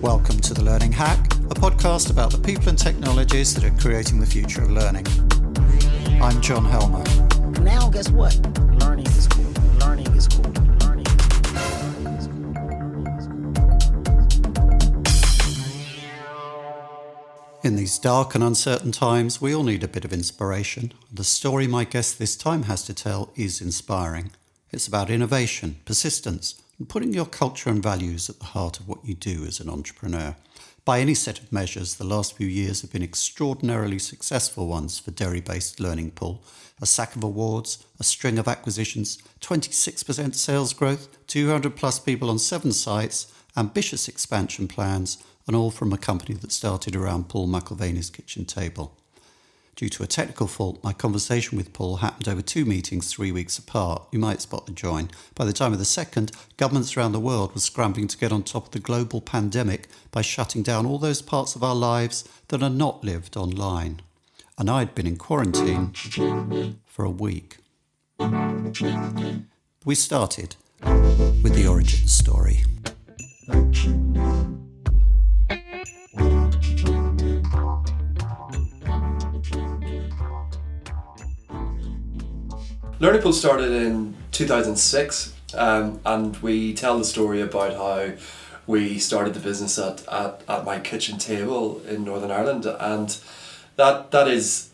Welcome to The Learning Hack, a podcast about the people and technologies that are creating the future of learning. I'm John Helmer. Now guess what? Learning is cool. Learning is cool. Learning is cool. In these dark and uncertain times, we all need a bit of inspiration. The story my guest this time has to tell is inspiring. It's about innovation, persistence, and putting your culture and values at the heart of what you do as an entrepreneur. By any set of measures, the last few years have been extraordinarily successful ones for Derry-based Learning Pool. A sack of awards, a string of acquisitions, 26% sales growth, 200 plus people on 7 sites, ambitious expansion plans, and all from a company that started around Paul McElvaney's kitchen table. Due to a technical fault, my conversation with Paul happened over 2 meetings 3 weeks apart. You might spot the join. By the time of the second, governments around the world were scrambling to get on top of the global pandemic by shutting down all those parts of our lives that are not lived online. And I'd been in quarantine for a week. We started with the origin story. Learning Pool started in 2006, and we tell the story about how we started the business at my kitchen table in Northern Ireland, and that is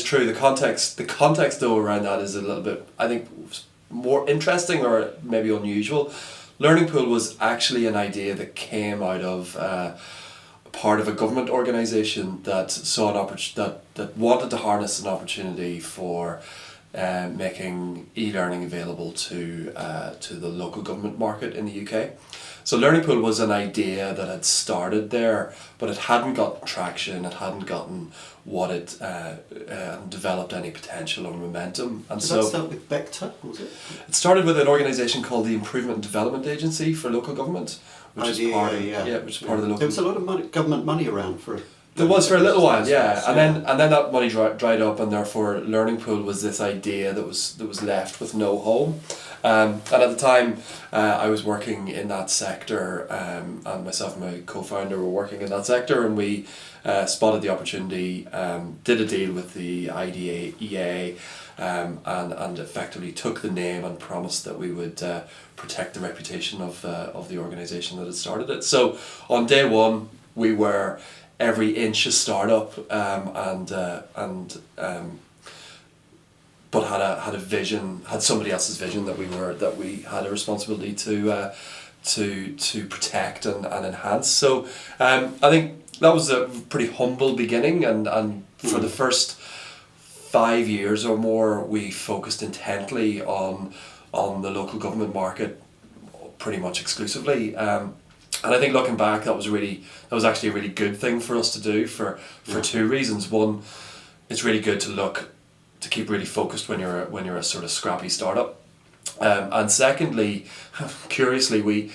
true. The context though around that is a little bit, I think, more interesting or maybe unusual. Learning Pool was actually an idea that came out of part of a government organisation that saw that wanted to harness an opportunity for making e-learning available to the local government market in the UK. So Learning Pool was an idea that had started there, but it hadn't gotten traction, it hadn't gotten what it hadn't developed any potential or momentum. And Did that start with Vector, was it? It started with an organisation called the Improvement and Development Agency for Local Government, which is part of the local. There was a lot of government money around for it. There was for a little while, yeah, and then that money dried up, and therefore Learning Pool was this idea that was left with no home, and at the time I was working in that sector, and myself and my co-founder were working in that sector, and we spotted the opportunity, did a deal with the IDEA, and effectively took the name and promised that we would protect the reputation of the organisation that had started it. So on day one we were every inch a startup, but had a vision, had somebody else's vision that we had a responsibility to protect and enhance. So I think that was a pretty humble beginning, and for the first 5 years or more we focused intently on the local government market pretty much exclusively. And I think looking back, that was actually a really good thing for us to do for 2 reasons. One, it's really good to keep really focused when you're a sort of scrappy startup, and secondly, curiously, we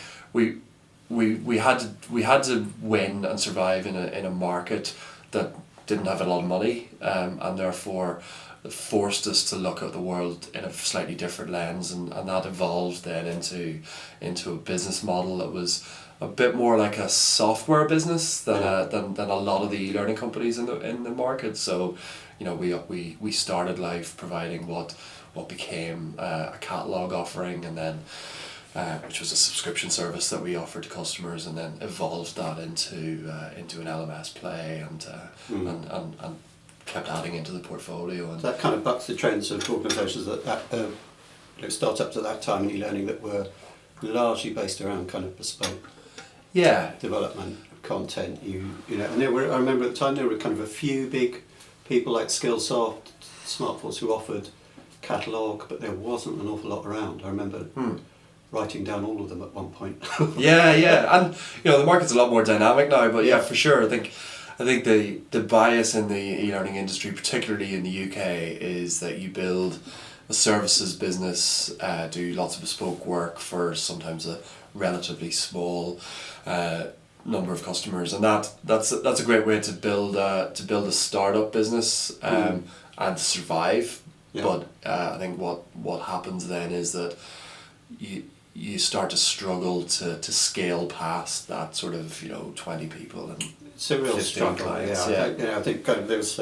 had to win and survive in a market that didn't have a lot of money, and therefore it forced us to look at the world in a slightly different lens, and that evolved then into a business model that was a bit more like a software business than a lot of the e-learning companies in the market. So, we started life providing what became a catalog offering, and then which was a subscription service that we offered to customers, and then evolved that into an LMS play, and kept adding into the portfolio. And that kind of bucks the trends of organisations that startups at that time in e-learning that were largely based around kind of bespoke development of content. And I remember at the time there were kind of a few big people like Skillsoft, Smartforce, who offered catalogue, but there wasn't an awful lot around. I remember writing down all of them at one point. And the market's a lot more dynamic now, but for sure, I think the bias in the e-learning industry, particularly in the UK, is that you build a services business, do lots of bespoke work for sometimes a relatively small number of customers, and that's a great way to build a startup business and survive. But I think what happens then is that you start to struggle to scale past that sort of 20 people and It's a real 15 struggle. clients. I think kind of there was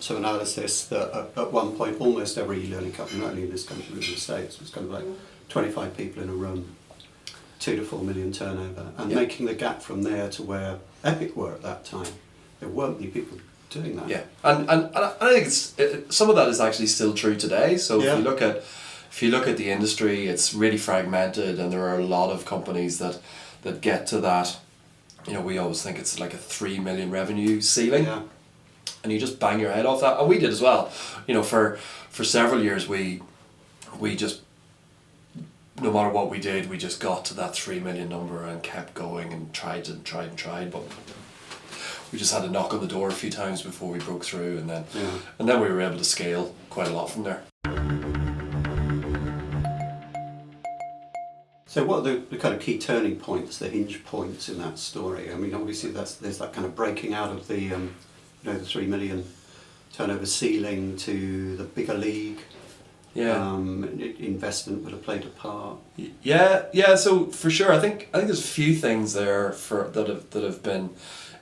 some analysis that at one point almost every e-learning company, not only in this country but in the States, was kind of like 25 people in a room, 2 to 4 million turnover, and making the gap from there to where Epic were at that time. There weren't many people doing that. Yeah, and I think some of that is actually still true today. So if you look at the industry, it's really fragmented, and there are a lot of companies that get to that. We always think it's like a 3 million revenue ceiling, and you just bang your head off that. And we did as well. For several years we just, no matter what we did, we just got to that 3 million number and kept going and tried, but we just had to knock on the door a few times before we broke through, and then we were able to scale quite a lot from there. So what are the kind of key turning points, the hinge points in that story? I mean, obviously there's that kind of breaking out of the the 3 million turnover ceiling to the bigger league. Yeah. Investment would have played a part. Yeah. So for sure, I think there's a few things there that have been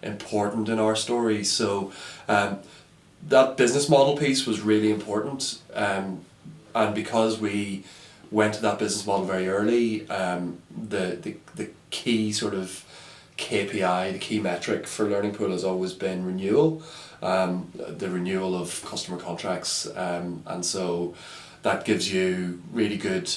important in our story. So that business model piece was really important, and because we went to that business model very early, the key sort of KPI, the key metric for Learning Pool has always been renewal, the renewal of customer contracts, and so that gives you really good,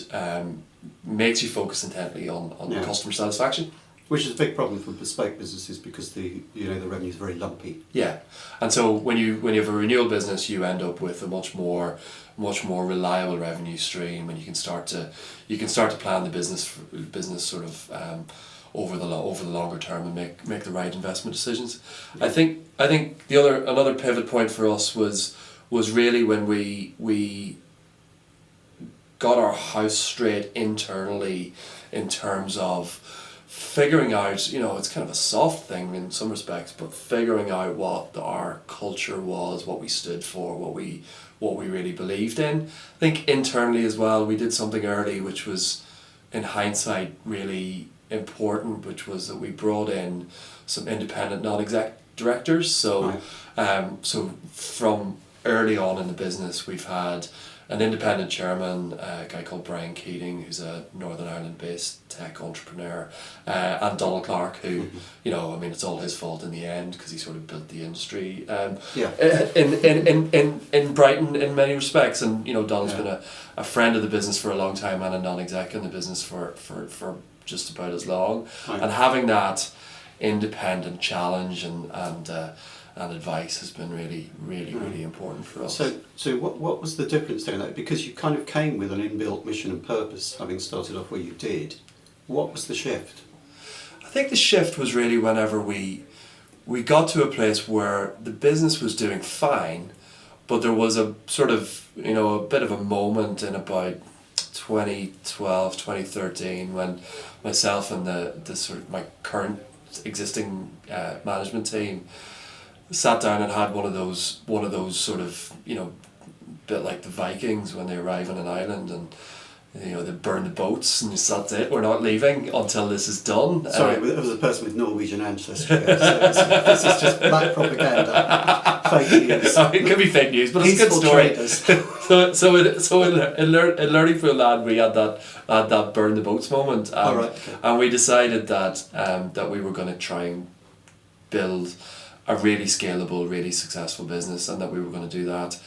makes you focus intently on customer satisfaction. Which is a big problem for bespoke businesses because the revenue is very lumpy. Yeah, and so when you have a renewal business, you end up with a much more reliable revenue stream, and you can start to plan the business sort of over the longer term and make the right investment decisions. I think another pivot point for us was really when we got our house straight internally in terms of figuring out, it's kind of a soft thing in some respects, but figuring out what our culture was, what we stood for, what we really believed in. I think internally as well, we did something early which was, in hindsight, really important, which was that we brought in some independent non-exec directors. So, so from early on in the business, we've had an independent chairman, a guy called Brian Keating, who's a Northern Ireland-based tech entrepreneur, and Donald Clark, who, it's all his fault in the end because he sort of built the industry in Brighton in many respects. And Donald's been a friend of the business for a long time and a non-exec in the business for just about as long. And having that independent challenge and advice has been really important for us. So what was the difference there? Because you kind of came with an inbuilt mission and purpose, having started off where you did. What was the shift? I think the shift was really whenever we got to a place where the business was doing fine, but there was a sort of, a bit of a moment in about 2012, 2013 when myself and the sort of my current existing management team sat down and had one of those sort of, bit like the Vikings when they arrive on an island and they burn the boats and that's it, we're not leaving until this is done. Sorry, it was a person with Norwegian ancestry. So this is just black propaganda, fake news. It could be fake news, but it's a good story. so in Learning Pool Land we had that burn the boats moment, and we decided that we were going to try and build a really scalable, really successful business, and that we were going to do that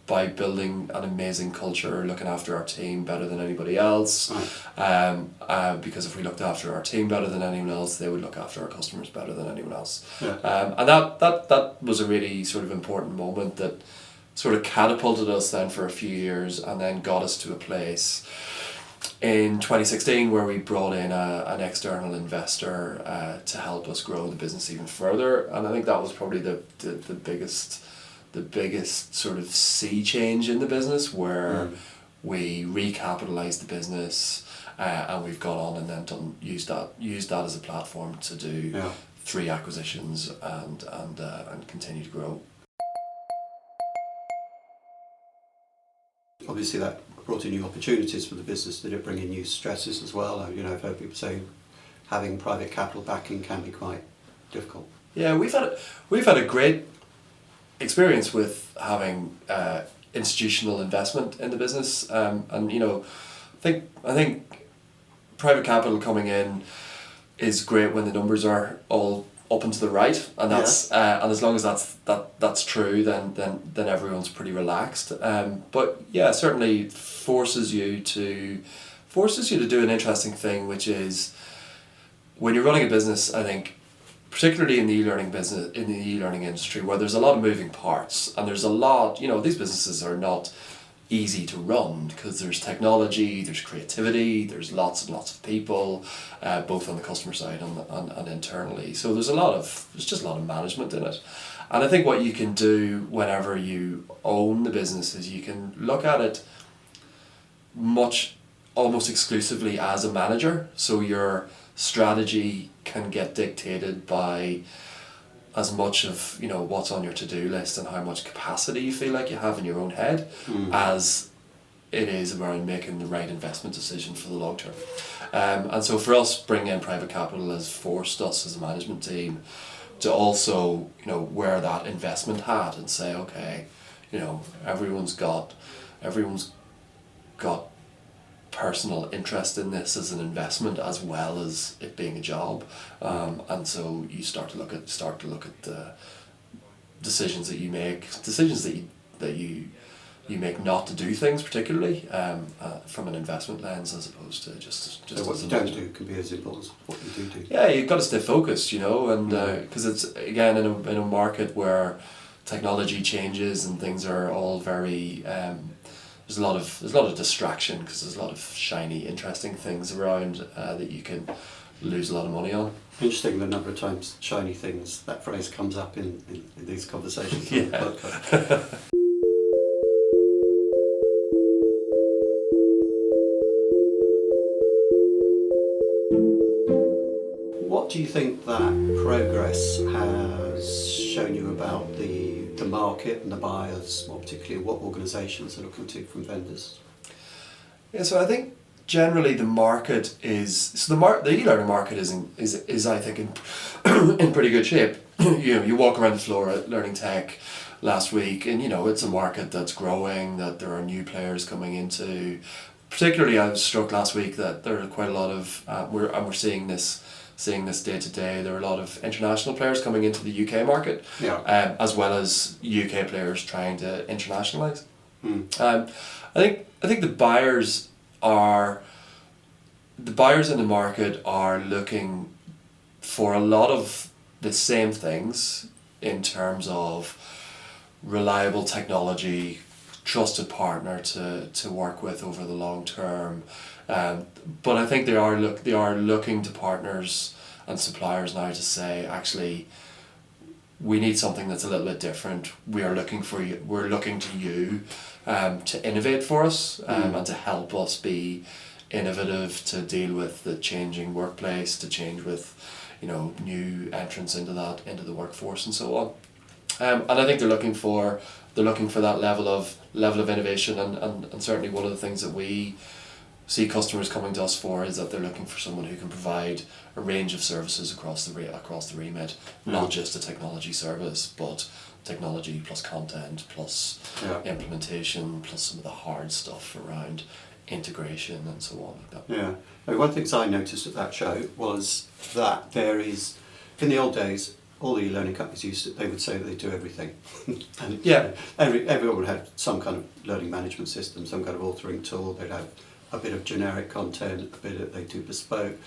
by building an amazing culture, looking after our team better than anybody else. Because if we looked after our team better than anyone else, they would look after our customers better than anyone else. And that was a really sort of important moment that sort of catapulted us then for a few years, and then got us to a place in 2016 where we brought in an external investor to help us grow the business even further. And I think that was probably the biggest sort of sea change in the business, where we recapitalized the business, and we've gone on and then used that as a platform to do 3 acquisitions and continue to grow. Obviously that brought in new opportunities for the business. Did it bring in new stresses as well? I've heard people say having private capital backing can be quite difficult. Yeah, we've had a great experience with having institutional investment in the business, and I think private capital coming in is great when the numbers are all up and to the right, and that's and as long as that's true, then everyone's pretty relaxed. But yeah, certainly forces you to do an interesting thing, which is when you're running a business. I think, particularly in the e-learning business, in the e-learning industry, where there's a lot of moving parts, and there's a lot, these businesses are not easy to run because there's technology, there's creativity, there's lots and lots of people, both on the customer side and internally. So there's just a lot of management in it. And I think what you can do whenever you own the business is you can look at it almost exclusively as a manager. So your strategy can get dictated by as much of what's on your to-do list and how much capacity you feel like you have in your own head as it is around making the right investment decision for the long term. And so for us, bringing in private capital has forced us as a management team to also wear that investment hat and say, okay, everyone's got personal interest in this as an investment as well as it being a job, and so you start to look at the decisions that you make, that you make not to do things particularly from an investment lens as opposed to just so what you don't do can be as simple as what you do. Yeah, you've got to stay focused, and because it's again in a market where technology changes and things are all very there's a lot of distraction because there's a lot of shiny, interesting things around that you can lose a lot of money on. Interesting the number of times shiny things, that phrase comes up in these conversations. Yeah. On the podcast. What do you think that progress has shown you about the market and the buyers, more particularly what organisations are looking to from vendors? Yeah, so I think generally the market is the e-learning market is I think in pretty good shape. You walk around the floor at Learning Tech last week, and it's a market that's growing, that there are new players coming into. Particularly, I was struck last week that there are quite a lot of we're seeing this day to day. There are a lot of international players coming into the UK market, as well as UK players trying to internationalise. I think the buyers in the market are looking for a lot of the same things in terms of reliable technology, trusted partner to work with over the long term. But I think they are looking to partners and suppliers now to say, actually, we need something that's a little bit different. We're looking to you to innovate for us and to help us be innovative, to deal with the changing workplace, to change with new entrants into the workforce and so on. And I think they're looking for that level of innovation, and certainly one of the things that we see customers coming to us for is that they're looking for someone who can provide a range of services across the remit, not just a technology service, but technology plus content plus implementation plus some of the hard stuff around integration and so on like that. Yeah. Now, one of the things I noticed at that show was that there is, in the old days, all the learning companies they would say that they do everything. And everyone would have some kind of learning management system, some kind of authoring tool. They'd have a bit of generic content, they do bespoke.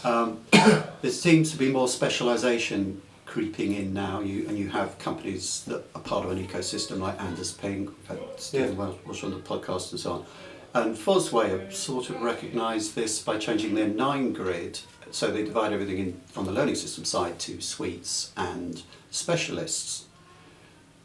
There seems to be more specialisation creeping in now. You have companies that are part of an ecosystem like Anders Pink, we've had Stephen Welsh on the podcast and so on. And Fosway have sort of recognised this by changing their 9 grid. So they divide everything on the learning system side to suites and specialists.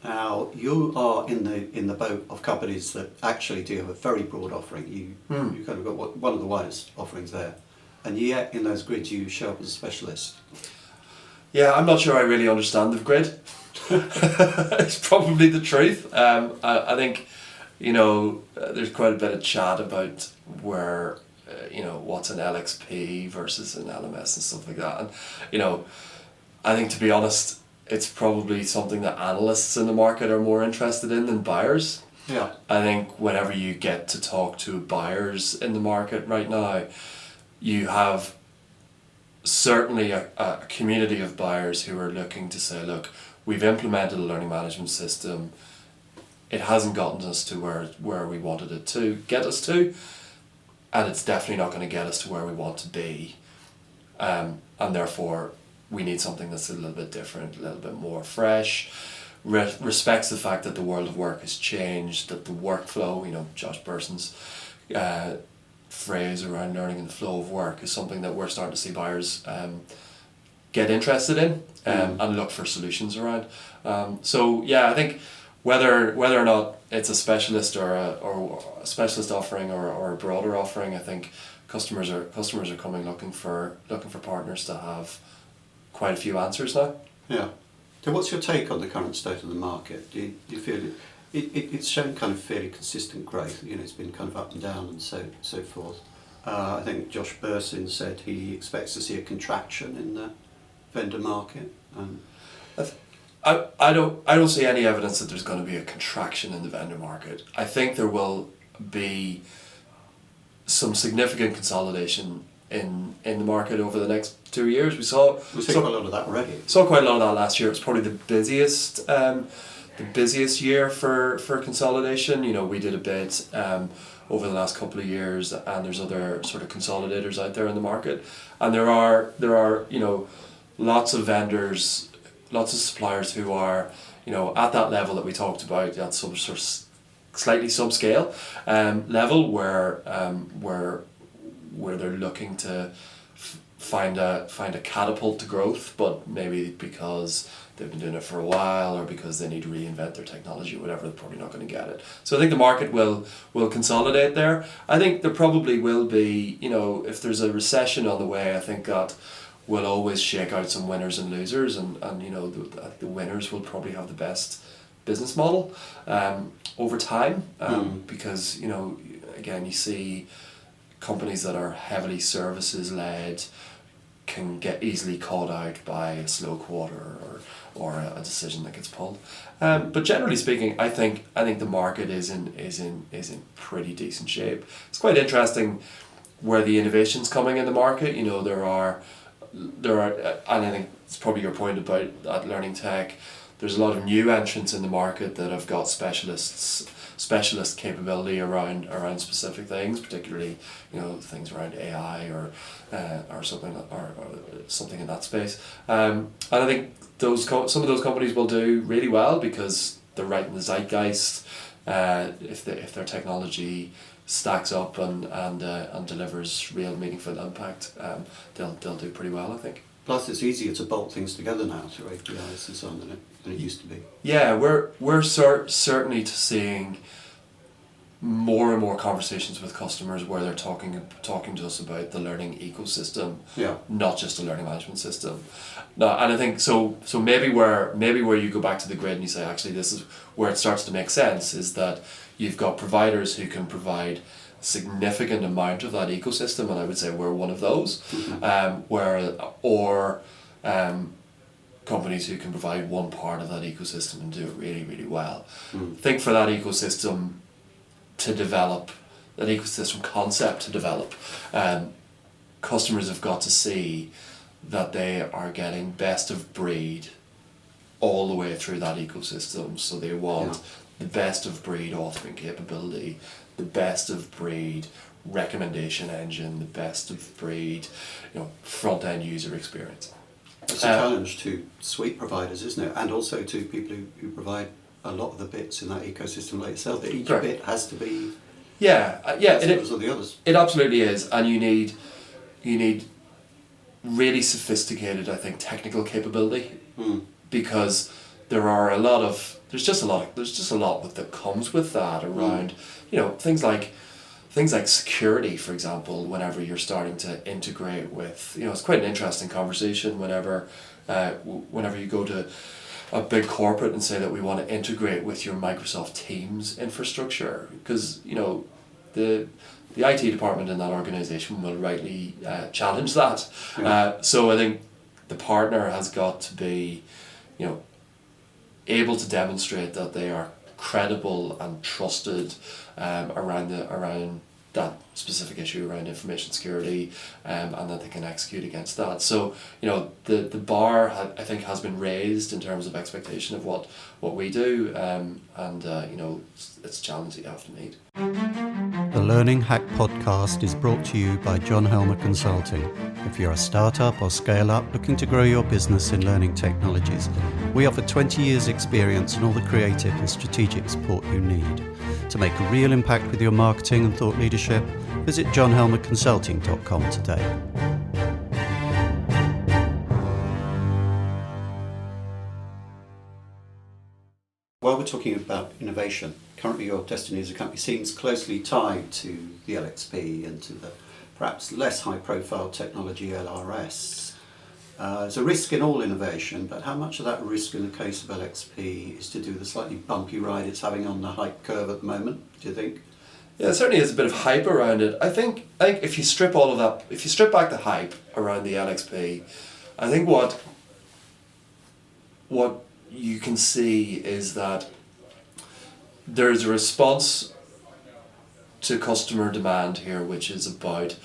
Now you are in the boat of companies that actually do have a very broad offering. You kind of got one of the widest offerings there, and yet in those grids you show up as a specialist. Yeah, I'm not sure I really understand the grid. It's probably the truth. I think there's quite a bit of chat about where, what's an LXP versus an LMS and stuff like that. And, I think, to be honest, it's probably something that analysts in the market are more interested in than buyers. Yeah. I think whenever you get to talk to buyers in the market right now, you have certainly a community of buyers who are looking to say, look, we've implemented a learning management system. It hasn't gotten us to where we wanted it to get us to, and it's definitely not going to get us to where we want to be. And therefore, we need something that's a little bit different, a little bit more fresh, respects the fact that the world of work has changed, that the workflow, Josh Burson's phrase around learning and the flow of work is something that we're starting to see buyers get interested in and look for solutions around. So yeah, I think whether or not it's a specialist or a specialist offering or a broader offering, I think customers are coming looking for partners to have quite a few answers now. Yeah. So what's your take on the current state of the market? Do you feel it's shown kind of fairly consistent growth? It's been kind of up and down and so forth. I think Josh Burson said he expects to see a contraction in the vendor market. I don't see any evidence that there's going to be a contraction in the vendor market. I think there will be some significant consolidation in the market over the next 2 years. We saw quite a lot of that already. Saw quite a lot of that last year. It was probably the busiest year for consolidation. We did a bit over the last couple of years, and there's other sort of consolidators out there in the market, and there are lots of vendors, lots of suppliers who are at that level that we talked about, at some sort of slightly subscale level where they're looking to find a catapult to growth, but maybe because they've been doing it for a while or because they need to reinvent their technology or whatever, they're probably not going to get it. So I think the market will consolidate there. I think there probably will be, if there's a recession on the way, I think that will always shake out some winners and losers, and the winners will probably have the best business model over time, because again, you see companies that are heavily services led can get easily caught out by a slow quarter or a decision that gets pulled. But generally speaking, I think the market is in pretty decent shape. It's quite interesting where the innovation's coming in the market. There are, and I think it's probably your point about at Learning Tech. There's a lot of new entrants in the market that have got specialist capability around specific things, particularly things around AI or something in that space. And I think some of those companies will do really well because they're right in the zeitgeist. If their technology stacks up and delivers real meaningful impact, they'll do pretty well, I think. Plus, it's easier to bolt things together now through APIs and so on than it used to be. Yeah, we're certainly seeing more and more conversations with customers where they're talking to us about the learning ecosystem, not just a learning management system. No, and I think so maybe where you go back to the grid and you say, actually, this is where it starts to make sense, is that you've got providers who can provide significant amount of that ecosystem, and I would say we're one of those, companies who can provide one part of that ecosystem and do it really, really well. I think for that ecosystem to develop, that ecosystem concept to develop, customers have got to see that they are getting best of breed all the way through that ecosystem. So they want the best of breed authoring capability, the best of breed recommendation engine, the best of breed front end user experience. It's a challenge to suite providers, isn't it? And also to people who provide a lot of the bits in that ecosystem like yourself. That each bit has to be as good as all the others. It absolutely is, and you need really sophisticated, I think, technical capability, because there's just a lot that comes with that around things like security, for example. Whenever you're starting to integrate with, it's quite an interesting conversation whenever you go to a big corporate and say that we want to integrate with your Microsoft Teams infrastructure, because the IT department in that organization will rightly challenge that. Yeah. So I think the partner has got to be, able to demonstrate that they are credible and trusted around that specific issue around information security, and that they can execute against that. So the bar I think has been raised in terms of expectation of what we do, and it's a challenge that you have to meet. The Learning Hack podcast is brought to you by John Helmer Consulting. If you're a startup or scale-up looking to grow your business in learning technologies, we offer 20 years experience and all the creative and strategic support you need. To make a real impact with your marketing and thought leadership, visit johnhelmerconsulting.com today. While we're talking about innovation, currently your destiny as a company seems closely tied to the LXP and to the perhaps less high-profile technology LRS. There's a risk in all innovation, but how much of that risk in the case of LXP is to do with the slightly bumpy ride it's having on the hype curve at the moment, do you think? Yeah, there certainly is a bit of hype around it. I think if you strip all of that, if you strip back the hype around the LXP, I think what you can see is that there's a response to customer demand here, which is about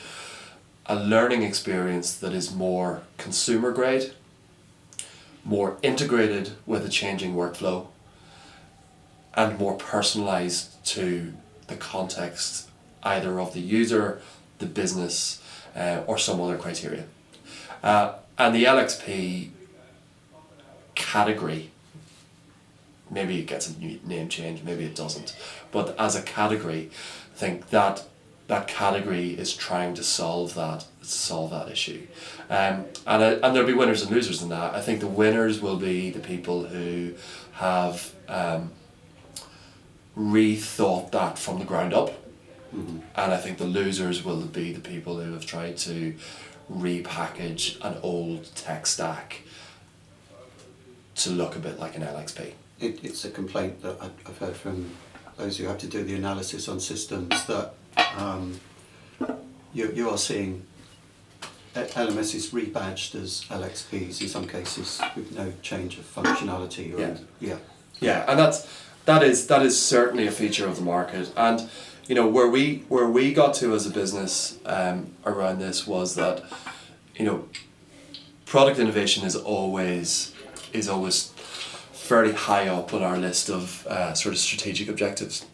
a learning experience that is more consumer grade, more integrated with a changing workflow, and more personalized to the context either of the user, the business, or some other criteria. And the LXP category, maybe it gets a new name change, maybe it doesn't, but as a category, I think that category is trying to solve that issue, and there'll be winners and losers in that. I think the winners will be the people who have rethought that from the ground up, and I think the losers will be the people who have tried to repackage an old tech stack to look a bit like an LXP. It's a complaint that I've heard from those who have to do the analysis on systems that you are seeing LMSs rebadged as LXPs in some cases with no change of functionality. Yeah, and that is certainly a feature of the market. And where we got to as a business around this was that product innovation is always fairly high up on our list of sort of strategic objectives.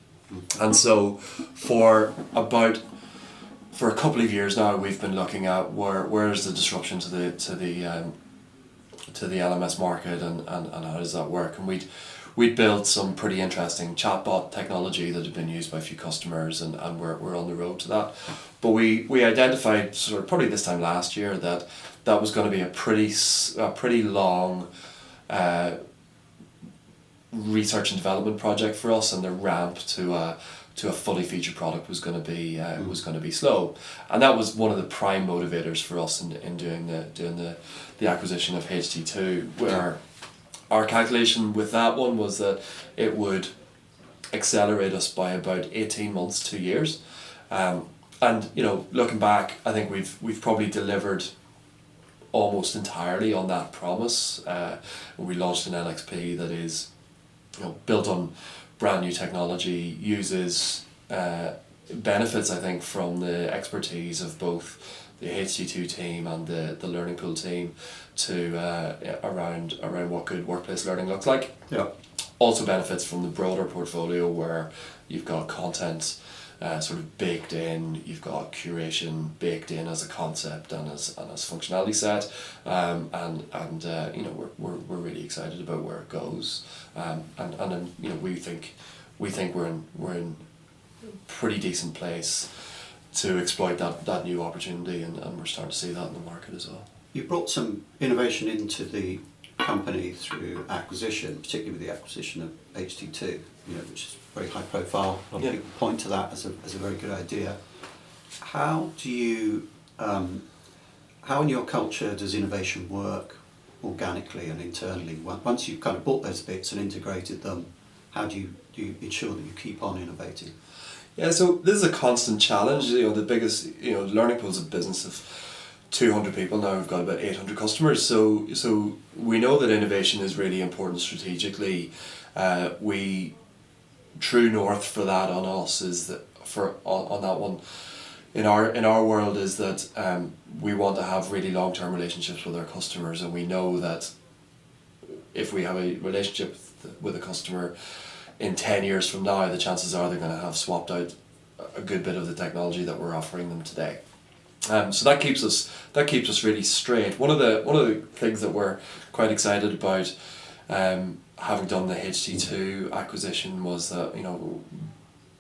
And so for a couple of years now, we've been looking at where's the disruption to the LMS market, and how does that work. And we'd built some pretty interesting chatbot technology that had been used by a few customers, and we're on the road to that. But we identified sort of probably this time last year that was going to be a pretty long research and development project for us, and the ramp to a fully featured product was going to be slow, and that was one of the prime motivators for us in doing the acquisition of HT2, where our calculation with that one was that it would accelerate us by about 18 months, 2 years, and looking back, I think we've probably delivered almost entirely on that promise. We launched an LXP that is built on brand new technology, uses benefits, I think, from the expertise of both the HT2 team and the Learning Pool team to around what good workplace learning looks like. Yeah. Also benefits from the broader portfolio where you've got content sort of baked in, you've got curation baked in as a concept and as functionality set, and we're really excited about where it goes, and we think we're in pretty decent place to exploit that new opportunity, and we're starting to see that in the market as well. You brought some innovation into the company through acquisition, particularly with the acquisition of HT2, which is very high profile. A lot of people point to that as a very good idea. How do you, how in your culture does innovation work organically and internally? Once you've kind of bought those bits and integrated them, how do you ensure that you keep on innovating? Yeah, so this is a constant challenge. The biggest, Learning Pool's a business of 200 people now. We've got about 800 customers. So we know that innovation is really important strategically. True north for that on us is that on that one, in our world, is that we want to have really long-term relationships with our customers, and we know that if we have a relationship with a customer in 10 years from now, the chances are they're going to have swapped out a good bit of the technology that we're offering them today. So that keeps us really straight. One of the things that we're quite excited about, having done the HT2 acquisition, was that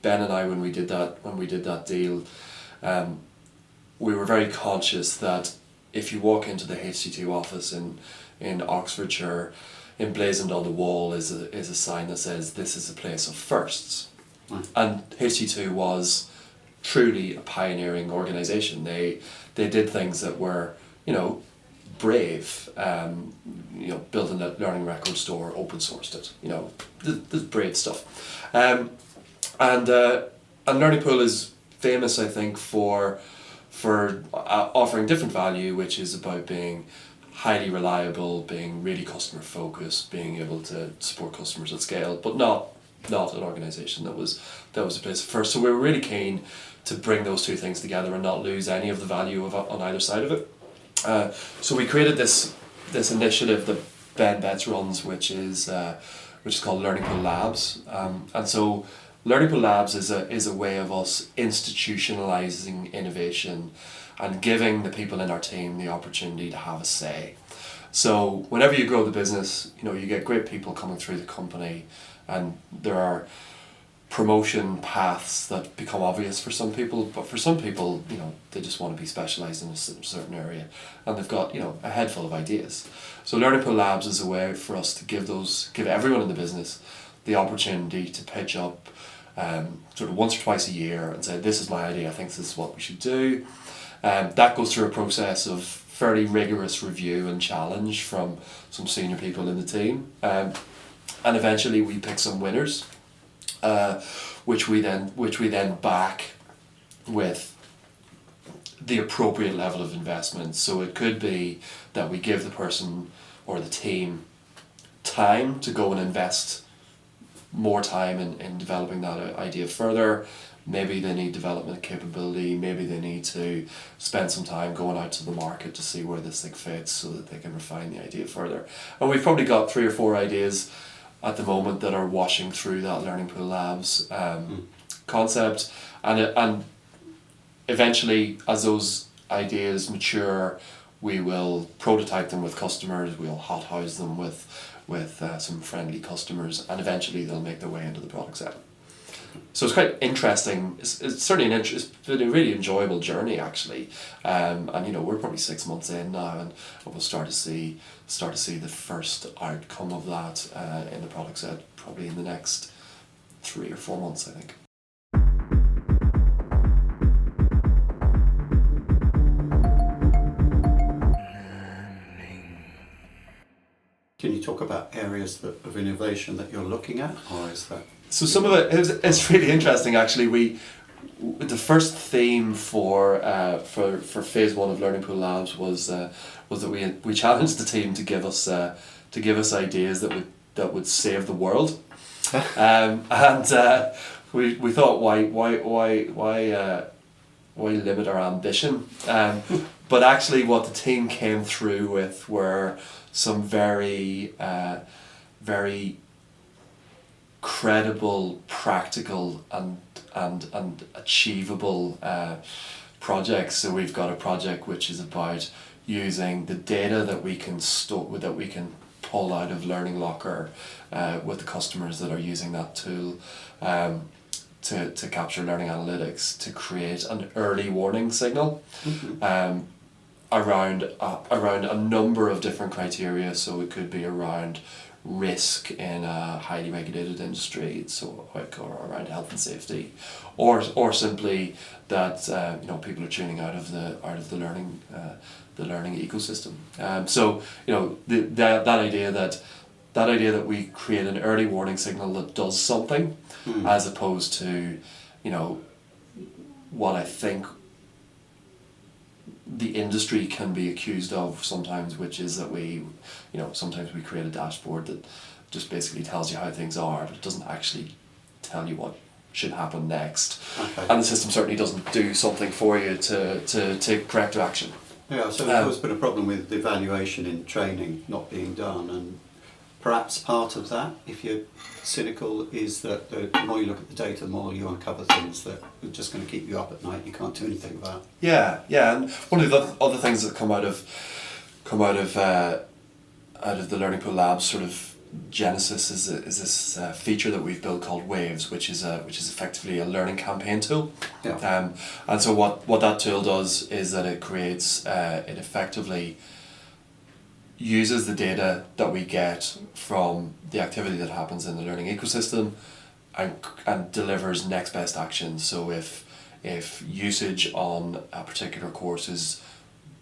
Ben and I, when we did that deal, we were very conscious that if you walk into the HT2 office in Oxfordshire, emblazoned on the wall is a sign that says this is a place of firsts. Right. And HT2 was truly a pioneering organisation. They did things that were brave. Building a learning record store, open sourced it. This brave stuff. And Learning Pool is famous, I think, for offering different value, which is about being highly reliable, being really customer focused, being able to support customers at scale, but not an organisation that was a place first. So we were really keen to bring those two things together and not lose any of the value on either side of it. So we created this initiative that Ben Betts runs, which is called Learning Pool Labs, and so Learning Pool Labs is a way of us institutionalising innovation and giving the people in our team the opportunity to have a say. So whenever you grow the business, you get great people coming through the company, and there are promotion paths that become obvious for some people, but for some people, they just want to be specialised in a certain area, and they've got a head full of ideas. So Learning Pool Labs is a way for us to give everyone in the business the opportunity to pitch up sort of once or twice a year and say, this is my idea, I think this is what we should do. That goes through a process of fairly rigorous review and challenge from some senior people in the team, and eventually we pick some winners, which we then back with the appropriate level of investment. So it could be that we give the person or the team time to go and invest more time in developing that idea further. Maybe they need development capability, maybe they need to spend some time going out to the market to see where this thing fits so that they can refine the idea further. And we've probably got 3 or 4 ideas at the moment that are washing through that Learning Pool Labs concept, and eventually, as those ideas mature, we will prototype them with customers, we'll hothouse them with some friendly customers, and eventually they'll make their way into the product set. So it's quite interesting. It's certainly it's been a really enjoyable journey, actually, and we're probably 6 months in now, and we'll start to see the first outcome of that in the product set probably in the next 3 or 4 months, I think. Can you talk about areas of innovation that you're looking at, or is that? So some of it's really interesting, actually. The first theme for phase 1 of Learning Pool Labs was that we challenged the team to give us ideas that would save the world, and we thought why limit our ambition, but actually what the team came through with were some very credible, practical and achievable projects. So we've got a project which is about using the data that we can pull out of Learning Locker with the customers that are using that tool to capture learning analytics to create an early warning signal. Mm-hmm. Around a number of different criteria. So it could be around risk in a highly regulated industry, so or around health and safety, or simply that people are tuning out of the learning the learning ecosystem. So you know that idea that we create an early warning signal that does something, as opposed to, you know, what I think the industry can be accused of sometimes, which is that sometimes we create a dashboard that just basically tells you how things are, but it doesn't actually tell you what should happen next. Okay. And the system certainly doesn't do something for you to take corrective action. Yeah, so there's always been a problem with evaluation in training not being done, and perhaps part of that, if you're cynical, is that the more you look at the data, the more you uncover things that are just going to keep you up at night. You can't do anything about. Yeah, and one of the other things that come out of the Learning Pool Labs sort of genesis is this feature that we've built called Waves, which is effectively a learning campaign tool. Yeah. And so what that tool does is that it creates it effectively uses the data that we get from the activity that happens in the learning ecosystem and delivers next best action. So if usage on a particular course is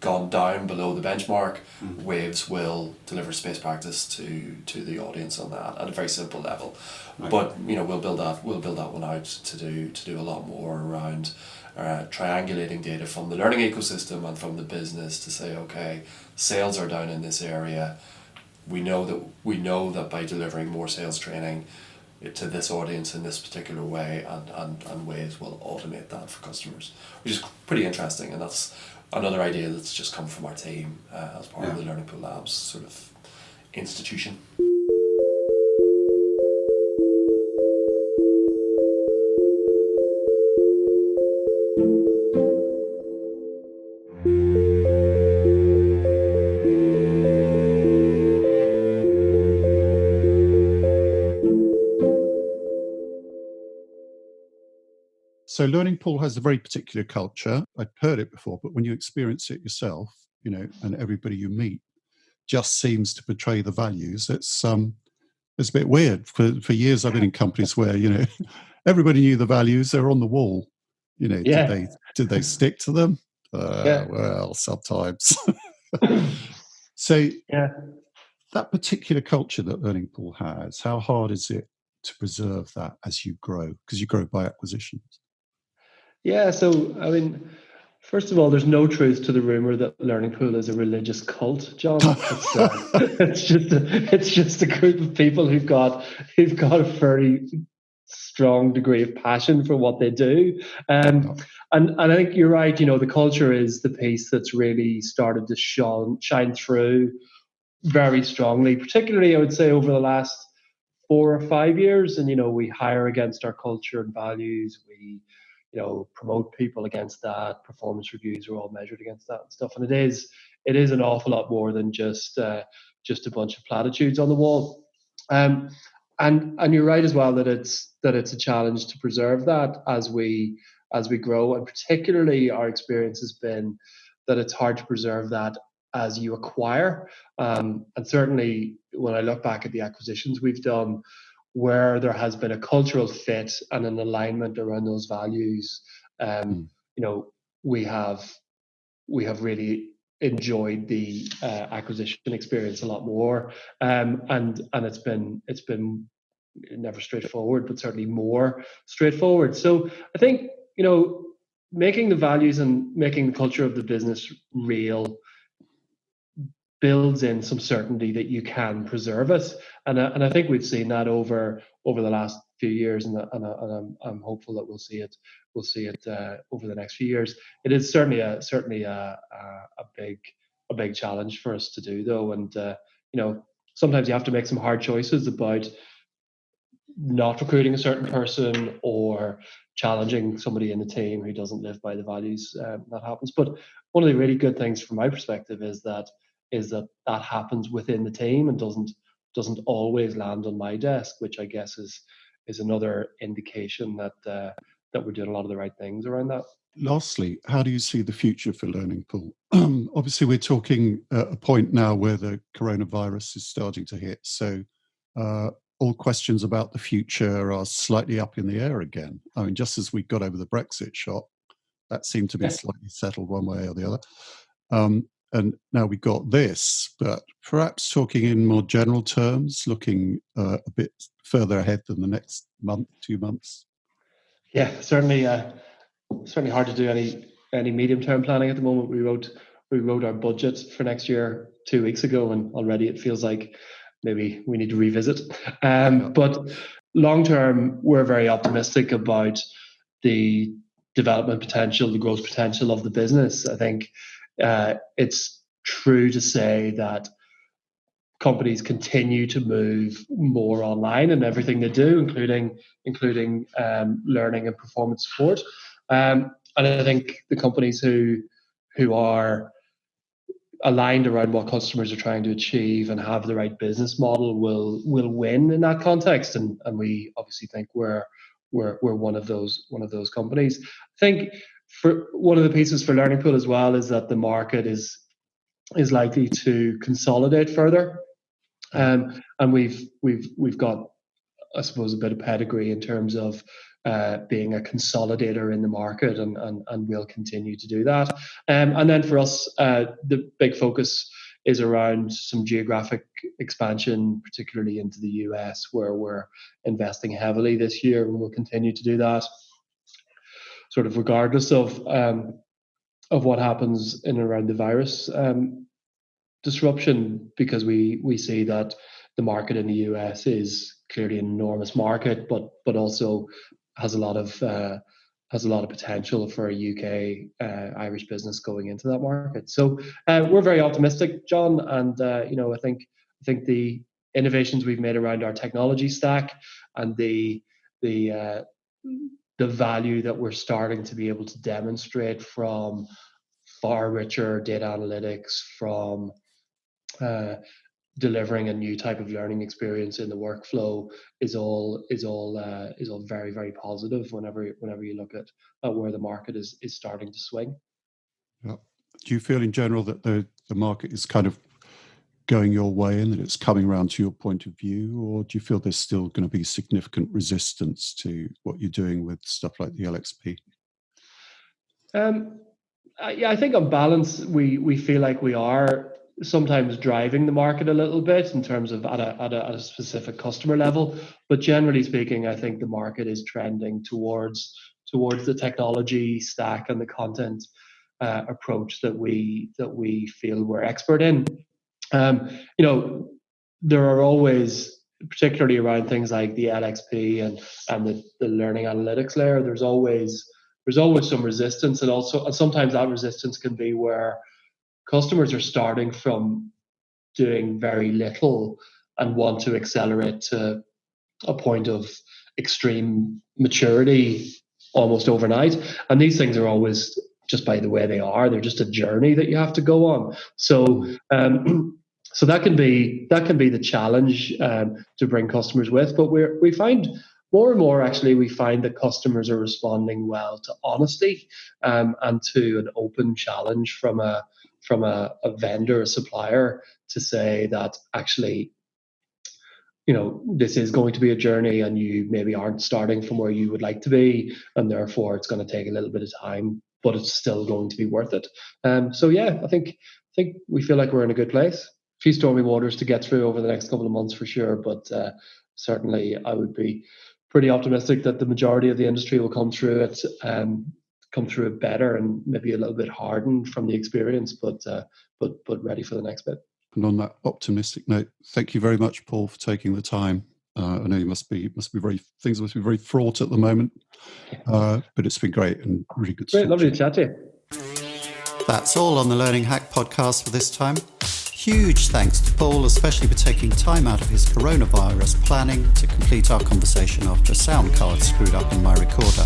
gone down below the benchmark, Waves will deliver space practice to the audience on that at a very simple level. Right. But we'll build that one out to do a lot more around triangulating data from the learning ecosystem and from the business to say, okay, sales are down in this area. We know that by delivering more sales training to this audience in this particular way, and Waves will automate that for customers, which is pretty interesting, and that's another idea that's just come from our team as part of the Learning Pool Labs sort of institution. So Learning Pool has a very particular culture. I'd heard it before, but when you experience it yourself, and everybody you meet just seems to portray the values. It's a bit weird. For years I've been in companies where, everybody knew the values, they were on the wall. Did they stick to them? Well, sometimes. So that particular culture that Learning Pool has, how hard is it to preserve that as you grow? Because you grow by acquisitions. Yeah, so I mean, first of all, there's no truth to the rumor that Learning Pool is a religious cult, John. It's just a group of people who've got a very strong degree of passion for what they do. And I think you're right. The culture is the piece that's really started to shine through very strongly, particularly I would say over the last 4 or 5 years. And we hire against our culture and values. We promote people against that. Performance reviews are all measured against that and stuff. And it is an awful lot more than just a bunch of platitudes on the wall. And you're right as well that it's a challenge to preserve that as we grow. And particularly our experience has been that it's hard to preserve that as you acquire. And certainly when I look back at the acquisitions we've done, where there has been a cultural fit and an alignment around those values, we have really enjoyed the acquisition experience a lot more, and it's been never straightforward, but certainly more straightforward. So I think making the values and making the culture of the business real builds in some certainty that you can preserve it, and I think we've seen that over the last few years, and I'm hopeful that we'll see it over the next few years. It is certainly a big challenge for us to do, though, and sometimes you have to make some hard choices about not recruiting a certain person or challenging somebody in the team who doesn't live by the values. That happens, but one of the really good things from my perspective is that happens within the team and doesn't always land on my desk, which I guess is another indication that we're doing a lot of the right things around that. Lastly, how do you see the future for Learning Pool? Obviously, we're talking at a point now where the coronavirus is starting to hit, so all questions about the future are slightly up in the air again. I mean, just as we got over the Brexit shock, that seemed to be slightly settled one way or the other. and now we've got this, but perhaps talking in more general terms, looking a bit further ahead than the next month, 2 months. Yeah, certainly hard to do any medium-term planning at the moment. We wrote our budget for next year 2 weeks ago, and already it feels like maybe we need to revisit. But long-term, we're very optimistic about the development potential, the growth potential of the business. I think it's true to say that companies continue to move more online in everything they do, including learning and performance support. And I think the companies who are aligned around what customers are trying to achieve and have the right business model will win in that context. And we obviously think we're one of those companies. I think for one of the pieces for Learning Pool as well is that the market is likely to consolidate further. And we've got, I suppose, a bit of pedigree in terms of being a consolidator in the market, and we'll continue to do that. And then for us, the big focus is around some geographic expansion, particularly into the US, where we're investing heavily this year, and we'll continue to do that, sort of regardless of what happens in and around the virus disruption, because we see that the market in the US is clearly an enormous market, but also has a lot of potential for a UK Irish business going into that market. So we're very optimistic, John, and I think the innovations we've made around our technology stack and the value that we're starting to be able to demonstrate from far richer data analytics, from delivering a new type of learning experience in the workflow is all very, very positive whenever you look at where the market is starting to swing. Yeah. Do you feel in general that the market is kind of going your way and that it's coming around to your point of view, or do you feel there's still going to be significant resistance to what you're doing with stuff like the LXP? I think on balance, we feel like we are sometimes driving the market a little bit in terms of at a specific customer level, but generally speaking, I think the market is trending towards the technology stack and the content approach that we feel we're expert in. There are always, particularly around things like the LXP and the learning analytics layer, there's always some resistance, and sometimes that resistance can be where customers are starting from doing very little and want to accelerate to a point of extreme maturity almost overnight. And these things are always, just by the way they are, they're just a journey that you have to go on. So that can be the challenge to bring customers with. But we find more and more, actually, we find that customers are responding well to honesty and to an open challenge from a vendor, a supplier, to say that actually, this is going to be a journey and you maybe aren't starting from where you would like to be, and therefore it's going to take a little bit of time, but it's still going to be worth it. So yeah, I think we feel like we're in a good place. A few stormy waters to get through over the next couple of months for sure, but certainly I would be pretty optimistic that the majority of the industry will come through it better and maybe a little bit hardened from the experience, but ready for the next bit. And on that optimistic note, thank you very much, Paul, for taking the time. I know things must be very fraught at the moment, but it's been great and really good. Great, lovely to chat to you. That's all on the Learning Hack podcast for this time. Huge thanks to Paul, especially for taking time out of his coronavirus planning to complete our conversation after a sound card screwed up in my recorder.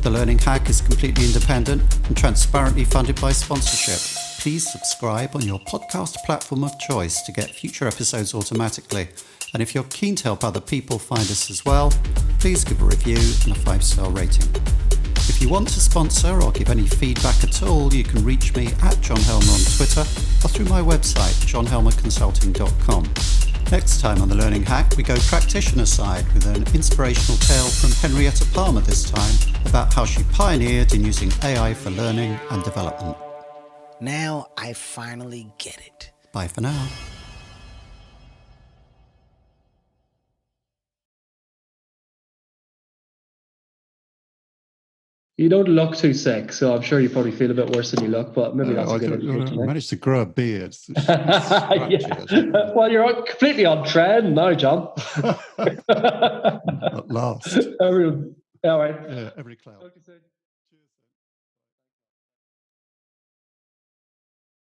The Learning Hack is completely independent and transparently funded by sponsorship. Please subscribe on your podcast platform of choice to get future episodes automatically. And if you're keen to help other people find us as well, please give a review and a 5-star rating. If you want to sponsor or give any feedback at all, you can reach me at John Helmer on Twitter or through my website, johnhelmerconsulting.com. Next time on The Learning Hack, we go practitioner side with an inspirational tale from Henrietta Palmer this time about how she pioneered in using AI for learning and development. Now I finally get it. Bye for now. You don't look too sick, so I'm sure you probably feel a bit worse than you look, but maybe that's a good indication. I managed to grow a beard. Yeah. Well, you're completely on trend now, John. At last. All right. Yeah, every cloud.